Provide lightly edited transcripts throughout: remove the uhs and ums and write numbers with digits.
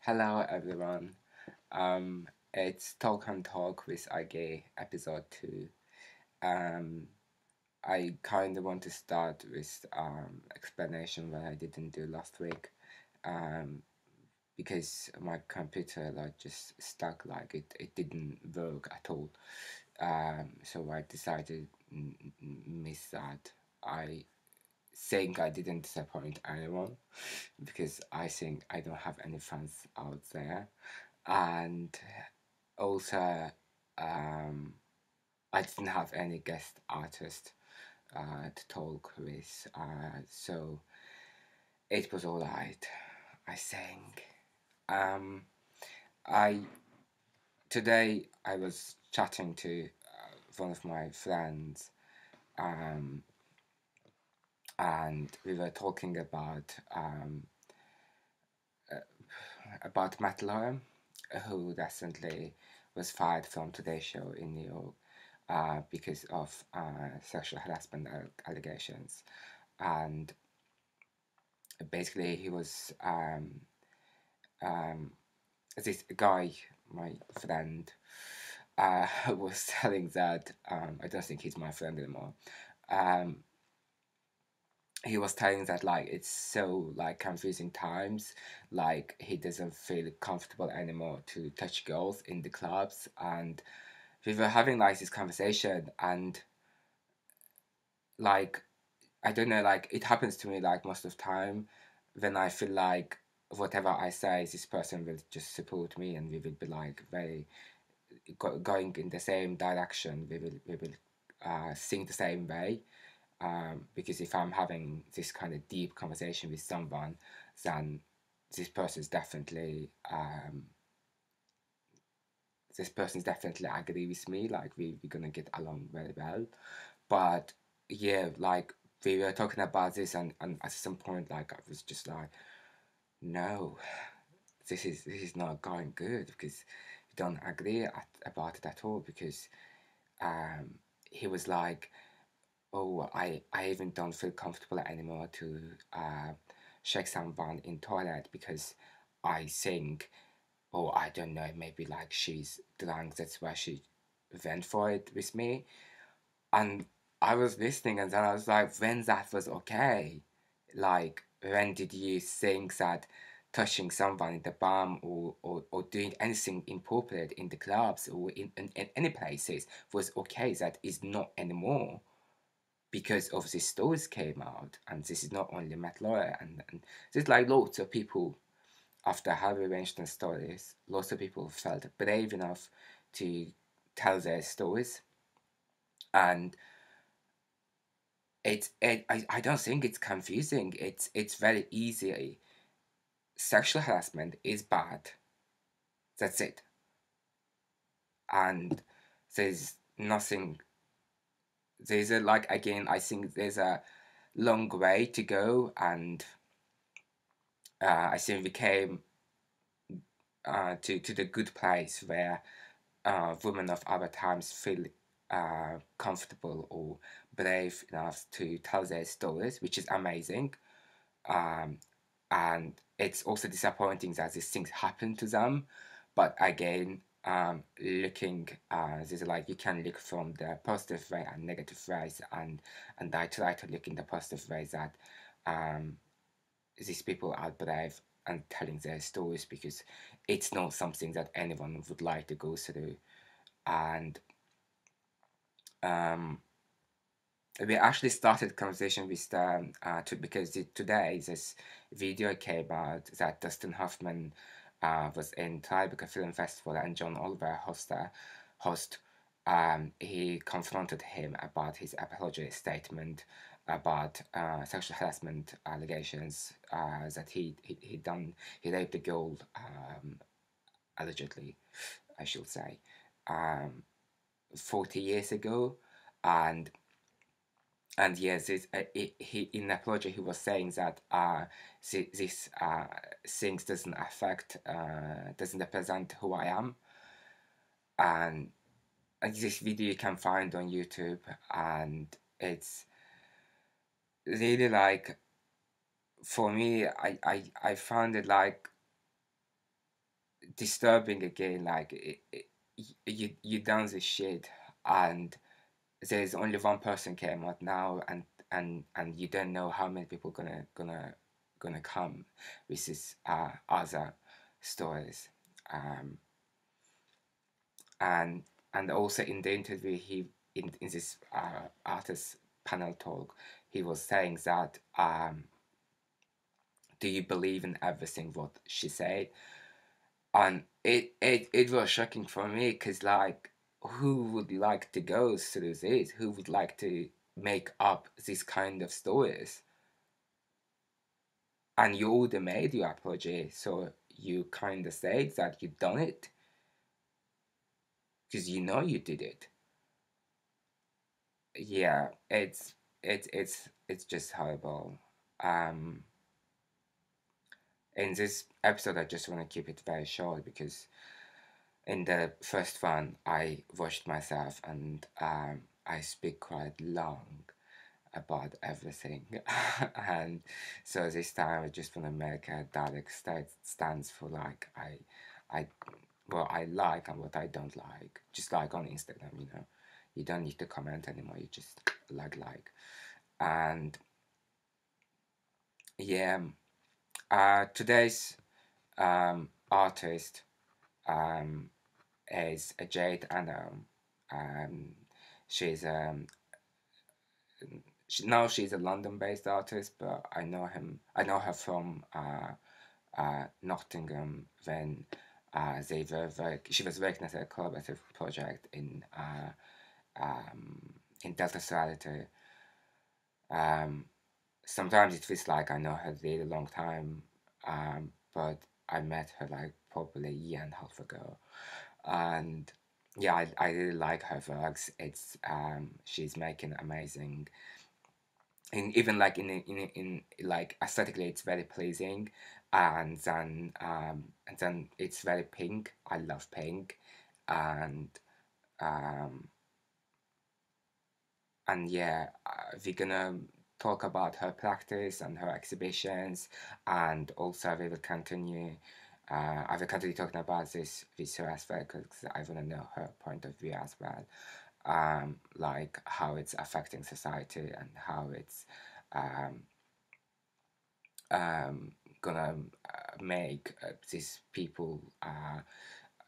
Hello everyone. It's Talk and Talk with Agil, episode 2. Um, I kind of want to start with explanation what I didn't do last week. Um, because my computer just stuck, it didn't work at all. So I decided miss that. I think I didn't disappoint anyone because I think I don't have any fans out there. And also, um, I didn't have any guest artist to talk with, so it was alright, I think. Um, I Today I was chatting to one of my friends, um, and we were talking about Matt Lauren, who recently was fired from Today Show in New York because of sexual harassment allegations. And basically, he was um, this guy, my friend, was telling that I don't think he's my friend anymore. Um, he was telling that it's so confusing times, he doesn't feel comfortable anymore to touch girls in the clubs, and we were having this conversation, and like I don't know, it happens to me most of the time when I feel like whatever I say, this person will just support me, and we will be very going in the same direction. We will think the same way. Because if I'm having this kind of deep conversation with someone, then this person is definitely this person is definitely agree with me. We're gonna get along very well. But yeah, we were talking about this, and at some point, I was just like, no, this is not going good because we don't agree about it at all. Because um, he was like, oh, I even don't feel comfortable anymore to shake someone in toilet because I think, oh, I don't know, maybe she's drunk, that's why she went for it with me. And I was listening, and then I was like, when that was okay? When did you think that touching someone in the bum, or doing anything inappropriate in the clubs or in any places was okay? That is not anymore because of these stories came out. And this is not only Matt Lauer, and there's lots of people after Harvey Weinstein stories, lots of people felt brave enough to tell their stories. And I don't think it's confusing. It's very easy. Sexual harassment is bad. That's it. And there's nothing. There's a again. I think there's a long way to go, and I think we came to the good place where women of other times feel comfortable or brave enough to tell their stories, which is amazing. Um, and it's also disappointing that these things happen to them. But again, looking, there's you can look from the positive way and negative ways, and I try to look in the positive ways that um, these people are brave and telling their stories because it's not something that anyone would like to go through. And um, we actually started conversation with them because today this video came out that Dustin Hoffman was in Tribeca Film Festival, and John Oliver host. He confronted him about his apology statement about sexual harassment allegations that he raped a girl, allegedly, I should say, um, 40 years ago. And and yes, he in apology he was saying that this things doesn't affect, doesn't represent who I am. And, this video you can find on YouTube, and it's really for me, I found it disturbing again. Like you done this shit, and there's only one person came out now, and you don't know how many people gonna come with this other stories. Um, and also in the interview, he in this artist panel talk, he was saying that do you believe in everything what she said? And it was shocking for me, because like, who would like to go through this? Who would like to make up this kind of stories? And you already made your apology, so you kind of said that you done it because you know you did it. Yeah, it's just horrible. Um, in this episode, I just want to keep it very short, because in the first one, I watched myself, and I speak quite long about everything. And so this time I just want to make a direct stance for like I what I like and what I don't like. Just like on Instagram, you know. You don't need to comment anymore, you just like. And yeah, today's artist um is Jade Annaw. Um, she's now she's a London-based artist, but I know her from Nottingham, when she was working as a collaborative project in Delta Society. Um, Sometimes it feels like I know her really long time, but I met her like probably a year and a half ago, and yeah, I really like her works. It's she's making amazing, and even like in like aesthetically, it's very pleasing, and then it's very pink. I love pink, and um, yeah, we're gonna talk about her practice and her exhibitions, and also we will continue. I will continue talking about this with her as well, because I want to know her point of view as well, like how it's affecting society, and how it's um, um, gonna make these people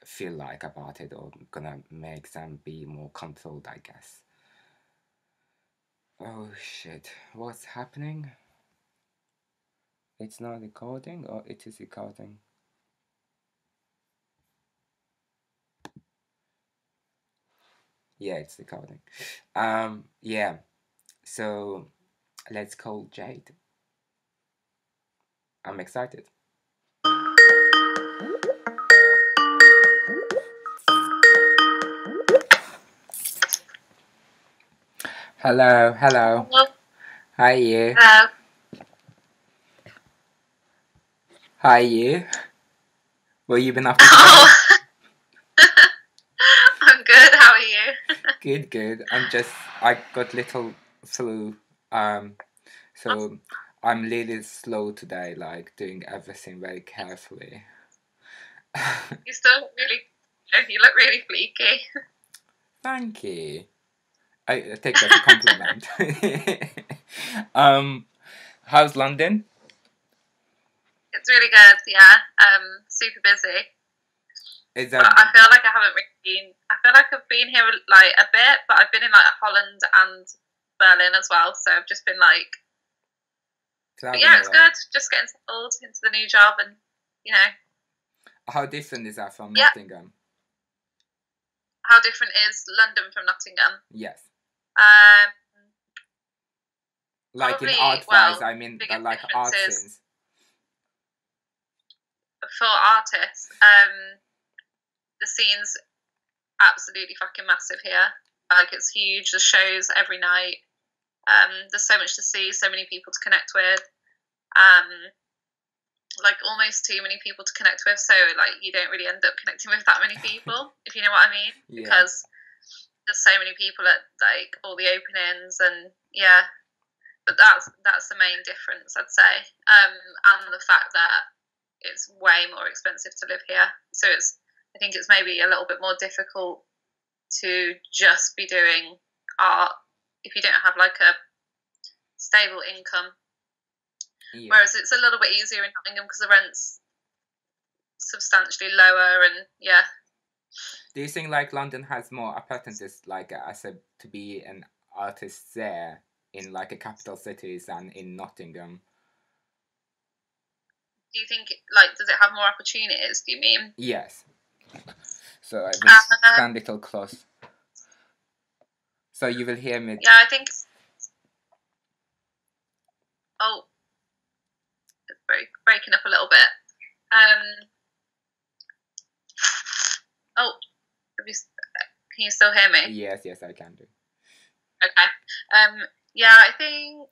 feel like about it, or gonna make them be more controlled, I guess. Oh shit, what's happening? It's not recording, or it is recording? Yeah, it's recording. Yeah, so let's call Jade. I'm excited. Hello, hello. Hello. Hi, you. Hello. Hi, you. What you been up to today? Oh, I'm good. How are you? Good, good. I got little flu. So I'm really slow today, like doing everything very carefully. You still look really, you look really fleeky. Thank you. I take that as a compliment. How's London? It's really good. Yeah. Super busy. Is But that I feel like I haven't really been. I feel like I've been here like a bit, but I've been in like Holland and Berlin as well. So I've just been like, but traveling yeah, a it's lot? good. Just getting settled into the new job, and you know, How different is that from yeah. Nottingham? How different is London from Nottingham? Yes. Um, Like in Probably. art-wise, Well, I mean, biggest like difference art is scenes. for artists. The scene's absolutely fucking massive here. Like, it's huge. There's shows every night. There's so much to see, so many people to connect with. Like, almost too many people to connect with, so like you don't really end up connecting with that many people, if you know what I mean. Yeah. Because there's so many people at like all the openings, and yeah. But that's the main difference, I'd say. And the fact that it's way more expensive to live here. So I think it's maybe a little bit more difficult to just be doing art if you don't have like a stable income. Yeah. Whereas it's a little bit easier in Nottingham because the rent's substantially lower, and yeah. Do you think like London has more opportunities like to be an artist there in like a capital cities than in Nottingham? Do you think like does it have more opportunities? Do you mean? Yes. So I will stand a little close. So you will hear me. Yeah, I think. Oh, it's breaking up a little bit. Oh, can you still hear me? Yes, I can do. Okay. Yeah, I think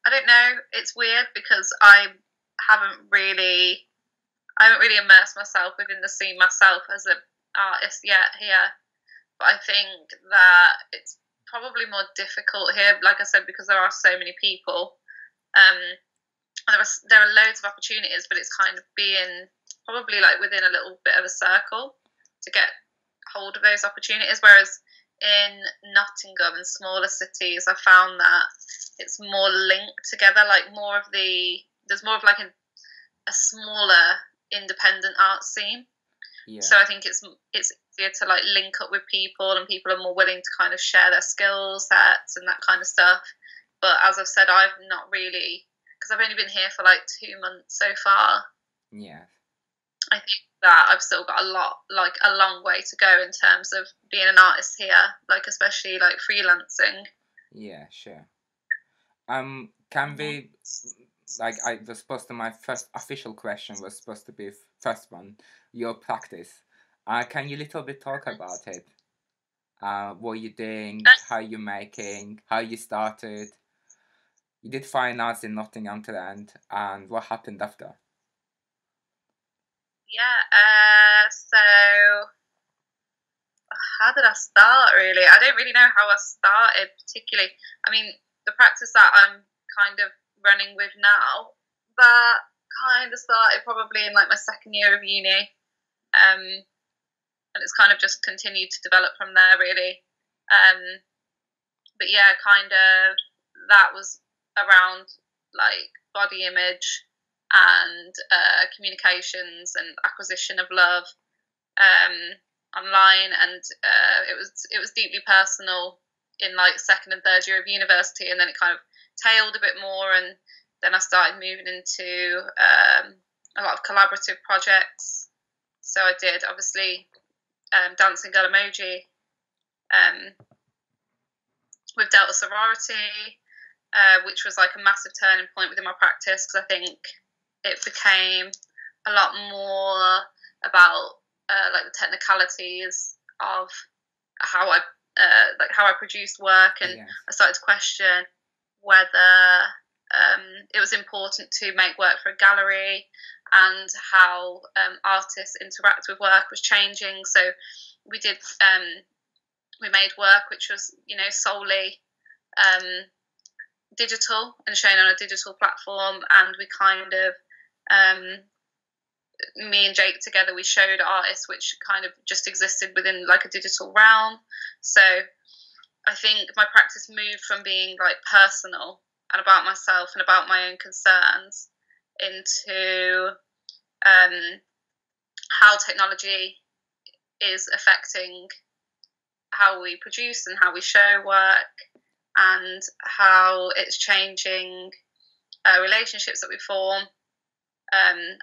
I don't know. It's weird because I haven't really immersed myself within the scene myself as an artist yet here. But I think that it's probably more difficult here, like I said, because there are so many people. There are loads of opportunities, but it's kind of being probably like within a little bit of a circle to get hold of those opportunities. Whereas in Nottingham and smaller cities, I found that it's more linked together. Like there's more of like a smaller independent art scene. Yeah. So I think it's easier to like link up with people, and people are more willing to kind of share their skill sets and that kind of stuff. But as I've said, I've not really, because I've only been here for like 2 months so far. Yeah. I think that I've still got a long way to go in terms of being an artist here, like especially like freelancing. Yeah, sure. Can we, like, I was supposed to, my first official question was supposed to be first one, your practice. Can you little bit talk about it? What you're doing, how you're making, how you started. You did fine arts in Nottingham to the end, and what happened after? Yeah, so how did I start really? I don't really know how I started particularly. I mean, the practice that I'm kind of running with now, that kind of started probably in like my second year of uni. And it's kind of just continued to develop from there really. But yeah, kind of that was around like body image and communications and acquisition of love online, and it was deeply personal in like second and third year of university, and then it kind of tailed a bit more, and then I started moving into a lot of collaborative projects. So I did obviously Dancing Girl Emoji with Delta Sorority, which was like a massive turning point within my practice, because I think it became a lot more about like the technicalities of how I produced work, and yeah. I started to question whether it was important to make work for a gallery, and how artists interact with work was changing. So we made work which was, you know, solely digital and shown on a digital platform, and we kind of me and Jake together, we showed artists which kind of just existed within like a digital realm. So I think my practice moved from being like personal and about myself and about my own concerns into how technology is affecting how we produce and how we show work, and how it's changing relationships that we form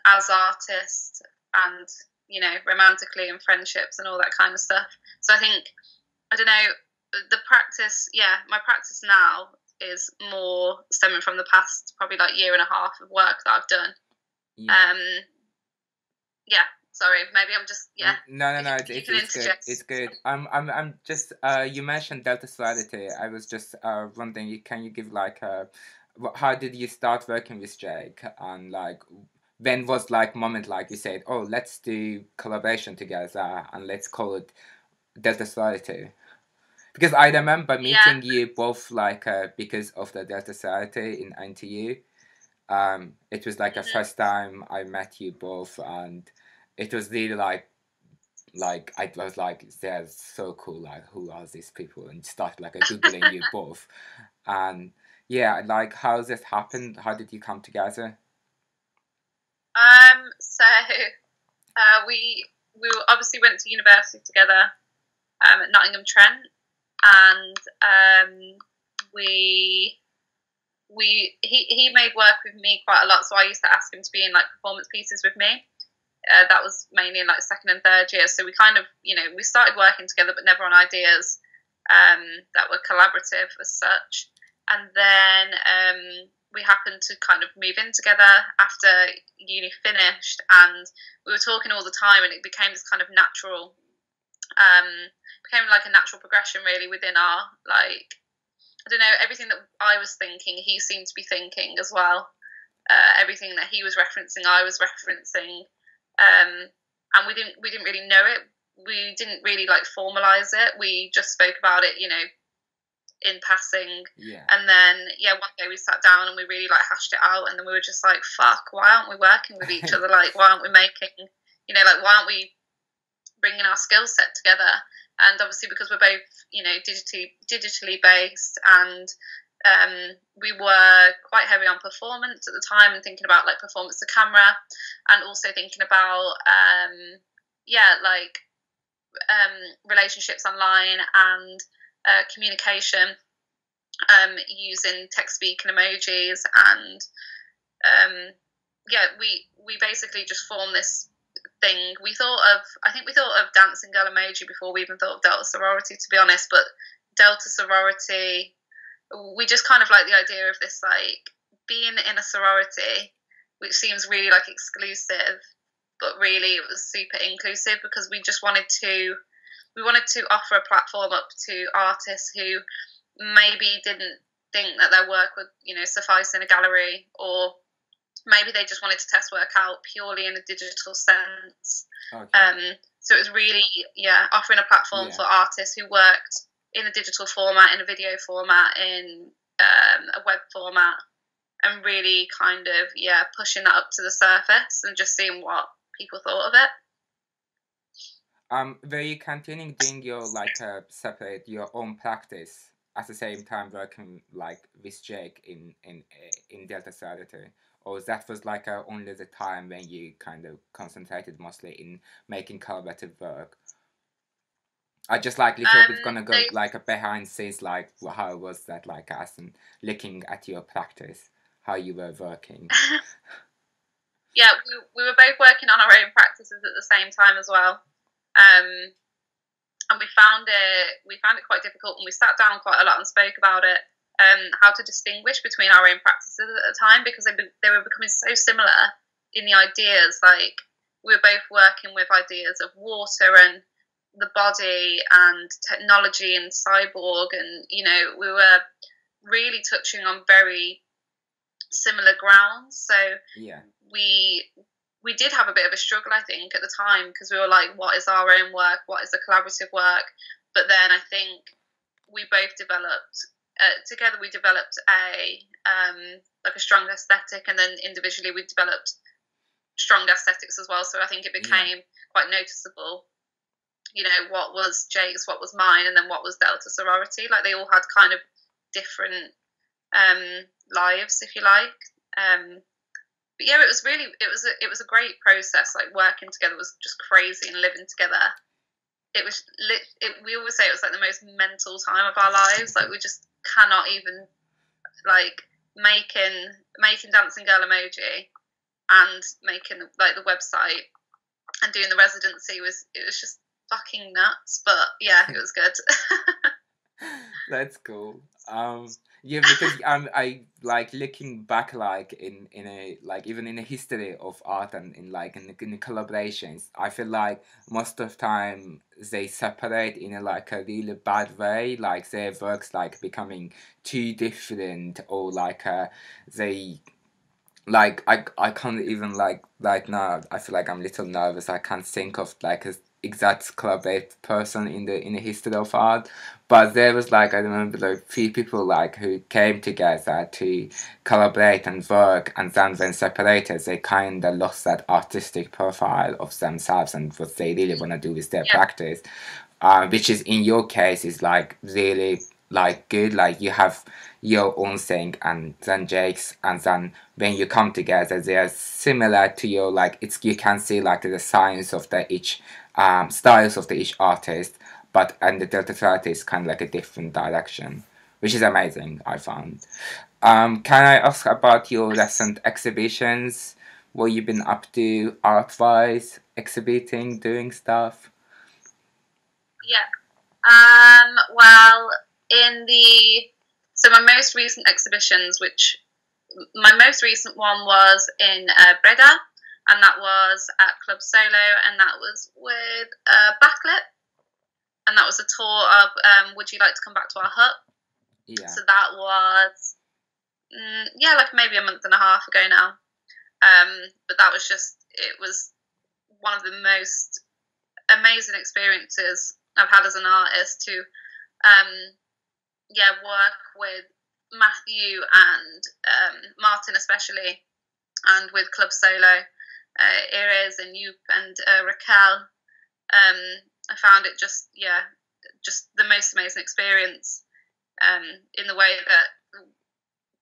as artists, and, you know, romantically, and friendships and all that kind of stuff. So I think, I don't know, the practice, my practice now is more stemming from the past probably like year and a half of work that I've done. Sorry, maybe I'm just No. It's good. It's good. I'm just you mentioned Delta Solidity. I was just wondering, can you give like how did you start working with Jake, and like when was like moment like you said, oh, let's do collaboration together and let's call it Delta Solidity? Because I remember meeting you both like because of the Delta Society in NTU, It was like the first time I met you both, and it was really like I was like, they're so cool. Like, who are these people? And started like googling you both, and yeah, like how this happened? How did you come together? So we obviously went to university together at Nottingham Trent, and we he made work with me quite a lot. So I used to ask him to be in like performance pieces with me. That was mainly in like second and third year. So we kind of, we started working together, but never on ideas that were collaborative as such. And then we happened to kind of move in together after uni finished, and we were talking all the time, and it became this kind of natural, became like a natural progression really within our, like, I don't know, everything that I was thinking, he seemed to be thinking as well. Everything that he was referencing, I was referencing. And we didn't really know it. We didn't really like formalize it. We just spoke about it, in passing. Yeah. And then one day we sat down and we really like hashed it out. And then we were just like, fuck, why aren't we working with each other? Like, why aren't we making, like, why aren't we bringing our skill set together? And obviously because we're both, digitally based, and we were quite heavy on performance at the time, and thinking about like performance to camera, and also thinking about relationships online and communication using text speak and emojis, and we basically just formed this thing. I think we thought of dancing girl emoji before we even thought of Delta sorority, to be honest. But Delta sorority, we just kind of like the idea of this, like, being in a sorority, which seems really like exclusive, but really it was super inclusive, because we wanted to offer a platform up to artists who maybe didn't think that their work would, suffice in a gallery, or maybe they just wanted to test work out purely in a digital sense. Okay. So it was really, offering a platform for artists who worked in a digital format, in a video format, in a web format, and really kind of, pushing that up to the surface and just seeing what people thought of it. Were you continuing doing your separate your own practice at the same time working like with Jake in Delta Sorority, or that was like only the time when you kind of concentrated mostly in making collaborative work? I just like little bit gonna go like behind scenes, like how was that like as in looking at your practice, how you were working. Yeah, we were both working on our own practices at the same time as well. And we found it quite difficult, and we sat down quite a lot and spoke about it, how to distinguish between our own practices at the time, because they were becoming so similar in the ideas. Like, we were both working with ideas of water and the body and technology and cyborg, and we were really touching on very similar grounds. So we did have a bit of a struggle, I think, at the time, because we were like, what is our own work? What is the collaborative work? But then I think we both developed, together we developed a strong aesthetic, and then individually we developed strong aesthetics as well. So I think it became quite noticeable, what was Jake's, what was mine, and then what was Delta sorority. Like, they all had kind of different lives, if you like. But yeah, it was a great process. Like, working together was just crazy, and living together, it was we always say it was like the most mental time of our lives. Like, we just cannot even, like, making dancing girl emoji and making like the website and doing the residency it was just fucking nuts. But yeah, it was good. That's cool. Yeah, because I like looking back, like in a like even in the history of art and in the collaborations, I feel like most of the time they separate in a really bad way, like their works like becoming too different, or they I can't even like right now, I feel like I'm a little nervous. I can't think of like a exact collaborate person in the history of art, but there was like I remember like few people like who came together to collaborate and work, and then when separated, they kind of lost that artistic profile of themselves and what they really want to do with their Yeah. practice, which is in your case is like really like good, like you have your own thing and then Jake's, and then when you come together they are similar to your, like it's, you can see like the science of the each styles of the each artist, but and the Delta Thirty is kind of like a different direction, which is amazing, I found. Can I ask about your Yes. recent exhibitions? What you've been up to art wise, exhibiting, doing stuff? Yeah. Well, in the so my most recent exhibitions, which my most recent one was in Breda, and that was at Club Solo, and that was with Backlit, and that was a tour of Would You Like to Come Back to Our Hut? Yeah. So that was yeah, like maybe a month and a half ago now. But that was just, it was one of the most amazing experiences I've had as an artist to yeah, work with Matthew and Martin especially, and with Club Solo, Iris and Yoop and Raquel. I found it just, yeah, just the most amazing experience, in the way that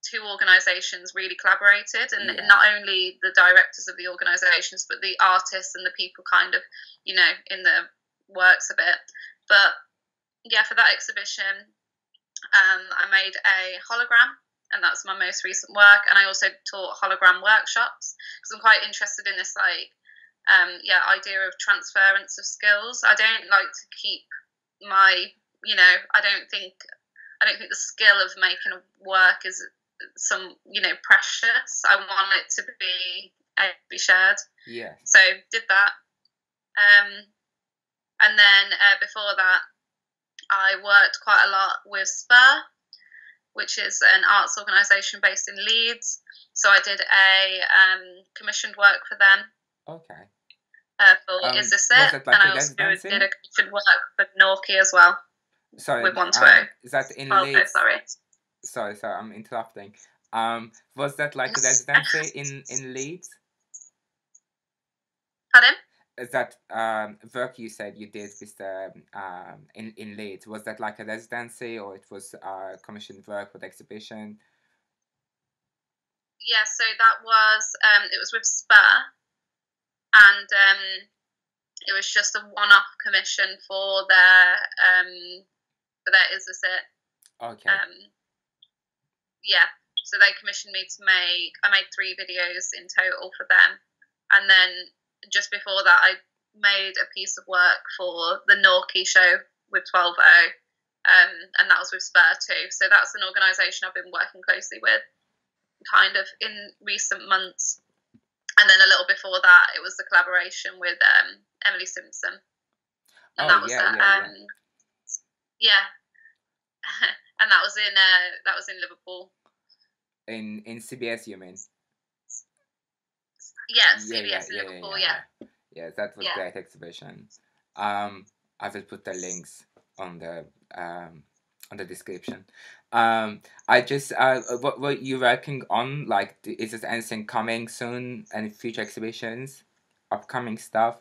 two organisations really collaborated, and Yeah. not only the directors of the organisations, but the artists and the people kind of, you know, in the works of it. But yeah, for that exhibition, I made a hologram, and that's my most recent work. And I also taught hologram workshops because I'm quite interested in this, like, yeah, idea of transference of skills. I don't like to keep my, you know, I don't think the skill of making a work is some, you know, precious. I want it to be shared. Yeah. So did that, and then before that, I worked quite a lot with Spur, which is an arts organisation based in Leeds. So I did a commissioned work for them. Okay. For Is This Was It? that And like I a also did residency? a commissioned work for Norky as well, Sorry, with One to O. is that in Oh, Leeds? sorry. Sorry, I'm interrupting. Was that like a Yes. residency in Leeds? Pardon? Is that work you said you did with the in Leeds? Was that like a residency, or it was commissioned work with exhibition? Yeah, so that was, it was with Spur, and it was just a one-off commission for their Is This It? Okay. Yeah, so they commissioned me to I made 3 videos in total for them, and then just before that, I made a piece of work for the Norky show with 12O, and that was with Spur too. So that's an organisation I've been working closely with, kind of in recent months. And then a little before that, it was the collaboration with Emily Simpson, and Oh that was yeah, at yeah, yeah. yeah, and that was in Liverpool. In CBS, you mean? Yeah, Yeah, yeah, CBS in yeah, yeah, Liverpool. yeah, Yeah, yeah. Yeah, that was yeah. great exhibition. I will put the links on the description. I just what you working on? Like, is there anything coming soon? Any future exhibitions? Upcoming stuff?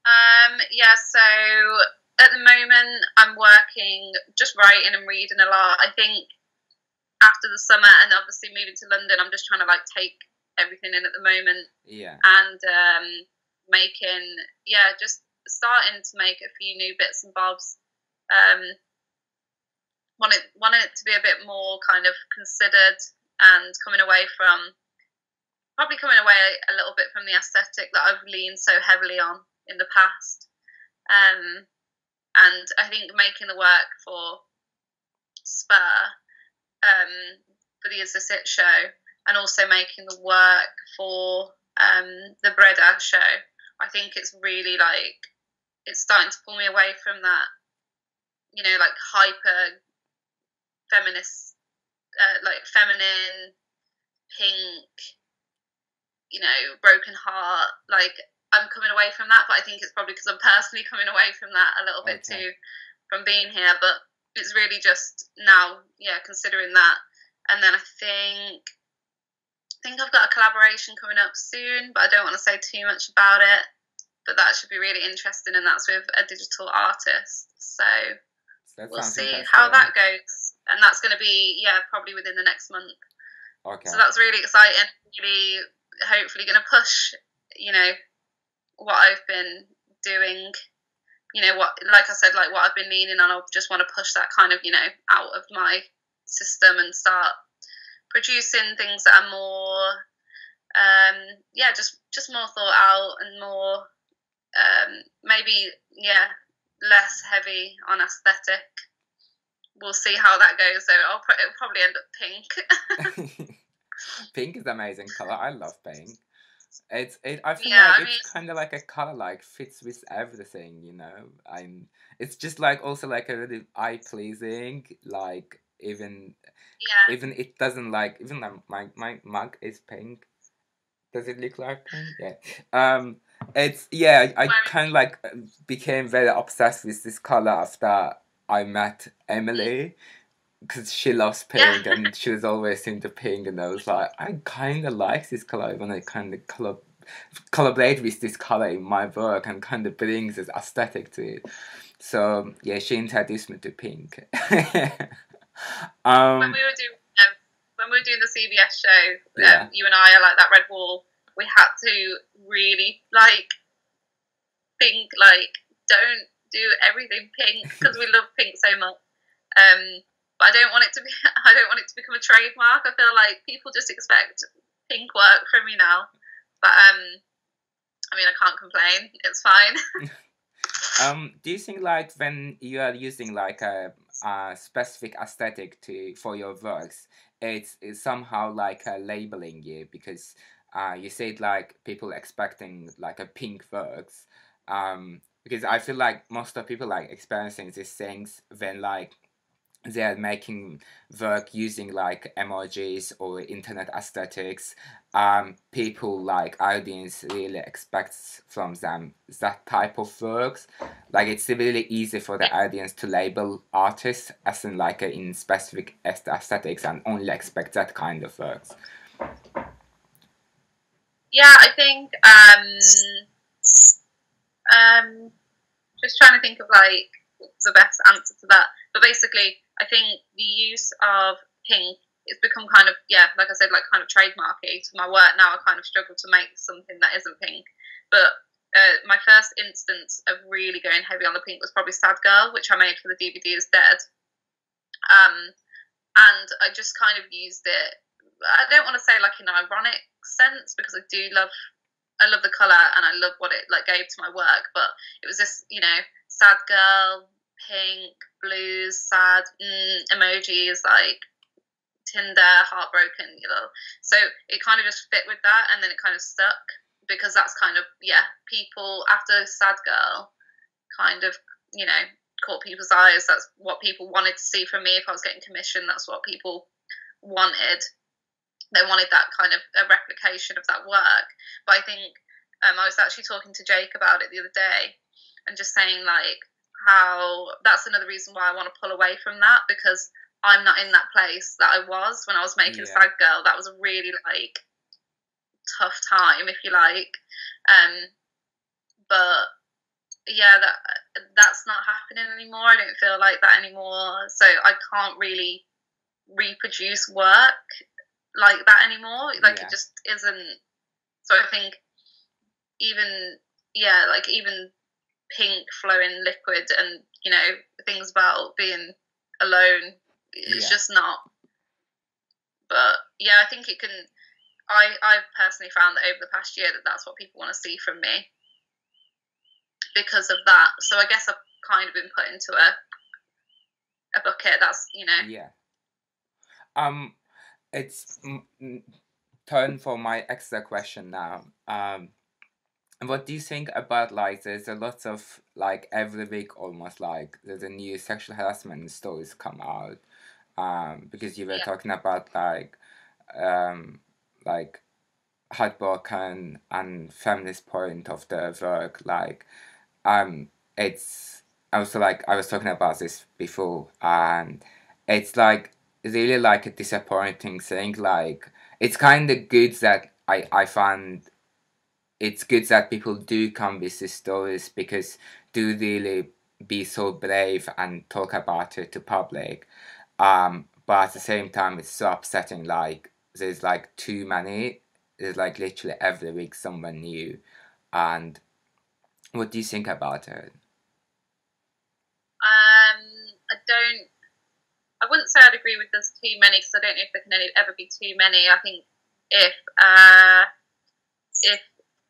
Yeah. So at the moment, I'm working, just writing and reading a lot. I think after the summer and obviously moving to London, I'm just trying to like take everything in at the moment, Yeah. and making, yeah, just starting to make a few new bits and bobs. Want it to be a bit more kind of considered, and probably coming away a little bit from the aesthetic that I've leaned so heavily on in the past. And I think making the work for Spur, for the Is This It show, and also making the work for the Breda show, I think it's really like, it's starting to pull me away from that, you know, like hyper feminist, like feminine, pink, you know, broken heart. Like, I'm coming away from that, but I think it's probably because I'm personally coming away from that a little bit Okay. too from being here. But it's really just now, yeah, considering that. And then I think I've got a collaboration coming up soon, but I don't want to say too much about it. But that should be really interesting, and that's with a digital artist. So So that we'll sounds see how interesting. that goes. And that's going to be, yeah, probably within the next month. So Okay. that's really exciting. Really, hopefully, going to push, you know, what I've been doing. You know, what, like I said, like what I've been leaning on. I just want to push that kind of, you know, out of my system and start producing things that are more, yeah, just more thought out and more, maybe, yeah, less heavy on aesthetic. We'll see how that goes. So it'll probably end up pink. Pink is amazing color. I love pink. I feel Yeah, like I it's mean, kind of like a color like fits with everything, you know. It's just like also like a really eye pleasing, like yeah. even it doesn't like even my mug is pink. Does it look like pink? Yeah. Um, it's yeah. I Wearing kind of like became very obsessed with this color after I met pink. Emily because she loves Yeah, pink and she was always into pink, and I was like, I kind of like this color when I kind of collaborate with this color in my work and kind of brings this aesthetic to it. So yeah, she introduced me to pink. when um, we were doing when we were doing the CBS show, yeah, you and I are like that red wall. We had to really like think like don't do everything pink because we love pink so much. But I don't want it to be. I don't want it to become a trademark. I feel like people just expect pink work from me now. But I mean, I can't complain. It's fine. do you think like when you are using like a specific aesthetic to for your works, it's somehow like labeling you because you said like people expecting like a pink works, because I feel like most of people like experiencing these things when like they're making work using like emojis or internet aesthetics. People like audience really expects from them that type of works. Like it's really easy for the audience to label artists as in like in specific aesthetics and only expect that kind of works. Yeah, I think um, just trying to think of like the best answer to that. But basically, I think the use of pink it's become kind of like I said, like kind of trademarky to my work now. I kind of struggle to make something that isn't pink. But my first instance of really going heavy on the pink was probably Sad Girl, which I made for the DVD is Dead. Um, and I just kind of used it. I don't want to say like in an ironic sense because I love the color and I love what it like gave to my work. But it was this, sad girl, pink, blues, sad emojis like Tinder, heartbroken. So it kind of just fit with that, and then it kind of stuck because that's kind of people after sad girl kind of caught people's eyes. That's what people wanted to see from me. If I was getting commission, that's what people wanted. They wanted that kind of a replication of that work. But I think I was actually talking to Jake about it the other day and just saying like how that's another reason why I want to pull away from that because I'm not in that place that I was when I was making Yeah. Sad Girl. That was a really like tough time, if you like. But yeah, that's not happening anymore. I don't feel like that anymore. So I can't really reproduce work like that anymore. Like Yeah. it just isn't. So I think even like even pink flowing liquid and things about being alone, it's just not. But yeah, I think it can. I've personally found that over the past year that's what people want to see from me because of that. So I guess I've kind of been put into a bucket. That's Yeah. It's turn for my extra question now. What do you think about like there's a lot of like every week almost like there's a new sexual harassment stories come out, because you were yeah. talking about like um like heartbroken and feminist point of the work. Like, it's also like I was talking about this before, and it's like really like a disappointing thing. Like, it's kind of good that I find it's good that people do come with these stories because do really be so brave and talk about it to public. But at the same time, it's so upsetting. Like, there's like too many. There's like literally every week someone new. And what do you think about it? I don't. I wouldn't say I'd agree with there's too many because I don't know if there can ever be too many. I think if if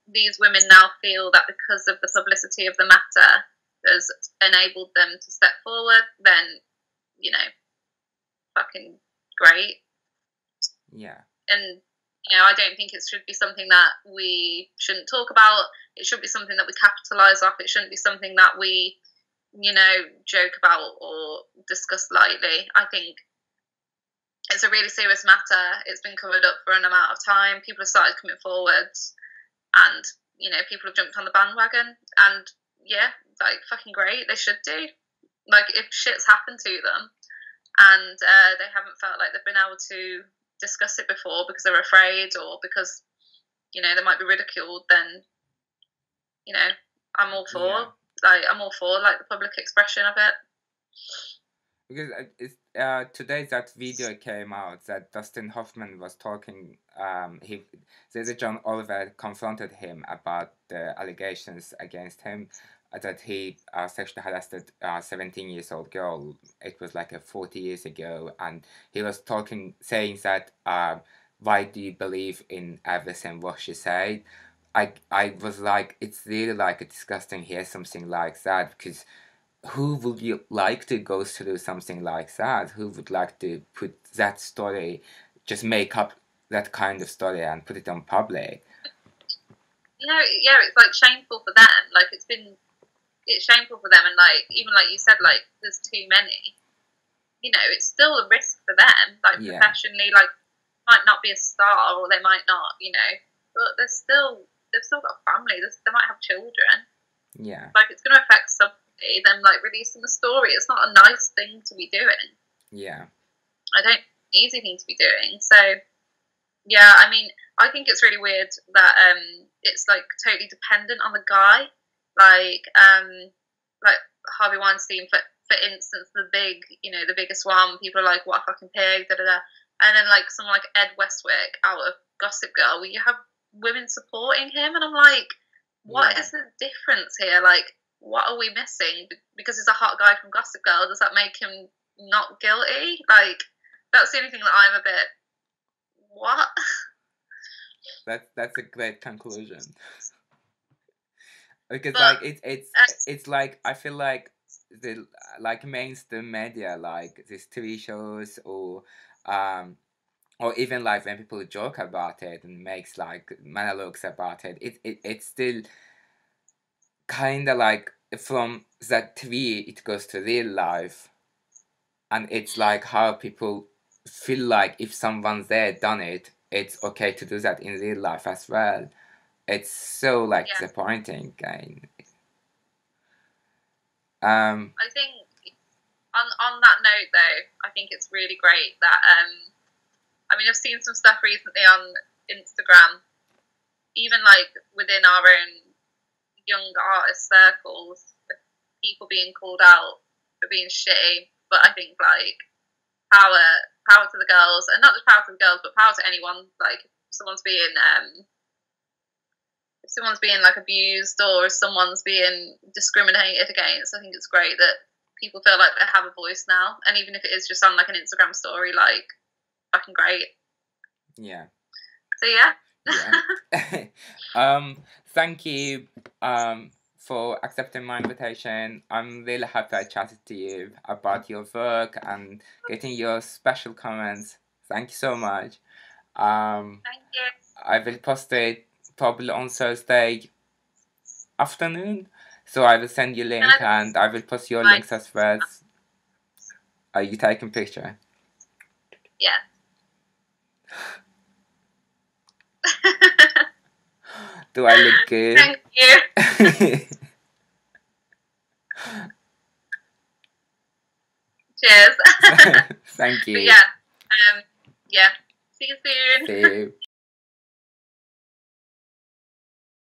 these women now feel that because of the publicity of the matter has enabled them to step forward, then you know, fucking great. Yeah. And I don't think it should be something that we shouldn't talk about. It should be something that we capitalise off. It shouldn't be something that we joke about or discuss lightly. I think it's a really serious matter. It's been covered up for an amount of time. People have started coming forwards, and people have jumped on the bandwagon. And yeah, like fucking great. They should do. Like if shit's happened to them, and they haven't felt like they've been able to discuss it before because they're afraid or because they might be ridiculed, then I'm all for Yeah. I'm all for like the public expression of it. Because today that video came out that Dustin Hoffman was talking. There's a John Oliver confronted him about the allegations against him that he sexually harassed a 17 years old girl. It was like 40 years ago, and he was saying that why do you believe in everything what she said? I was like, it's really like disgusting hear something like that, because who would you like to go through something like that? Who would like to put that story, just make up that kind of story and put it on public? Yeah, it's like shameful for them. Like it's shameful for them, and like even like you said, like there's too many. It's still a risk for them. Like professionally, like might not be a star or they might not, but they've still got a family. They might have children. Yeah. Like it's going to affect somebody. Them like releasing the story. It's not a nice thing to be doing. Yeah. I don't easy thing to be doing. So yeah, I mean, I think it's really weird that it's like totally dependent on the guy. Like Harvey Weinstein for instance, the biggest one, people are like, what a fucking pig, da da da. And then like someone like Ed Westwick out of Gossip Girl, where you have women supporting him, and I'm like, what is the difference here? Like, what are we missing? Because he's a hot guy from Gossip Girl, does that make him not guilty? Like, that's the only thing that I'm a bit, what? That's a great conclusion. Because like it's like I feel like the like mainstream media, like these TV shows or even like when people joke about it and makes like monologues about it, it's still kind of like from that TV it goes to real life, and it's like how people feel like if someone's there done it, it's okay to do that in real life as well. It's so like disappointing. I think on that note though, I think it's really great that I mean I've seen some stuff recently on Instagram, even like within our own young artist circles, people being called out for being shitty. But I think like power to the girls, and not just power to the girls, but power to anyone. Like if someone's being like abused or if someone's being discriminated against, I think it's great that people feel like they have a voice now, and even if it is just on like an Instagram story, like fucking great. Yeah. So yeah. Thank you for accepting my invitation. I'm really happy I chatted to you about your work and getting your special comments. Thank you so much. Thank you. I will post it probably on Thursday afternoon, so I will send you a link and I will post your links as well. Are you taking picture? Yeah. Do I look good? Thank you. Cheers. Thank you. But yeah, yeah. See you soon. See you.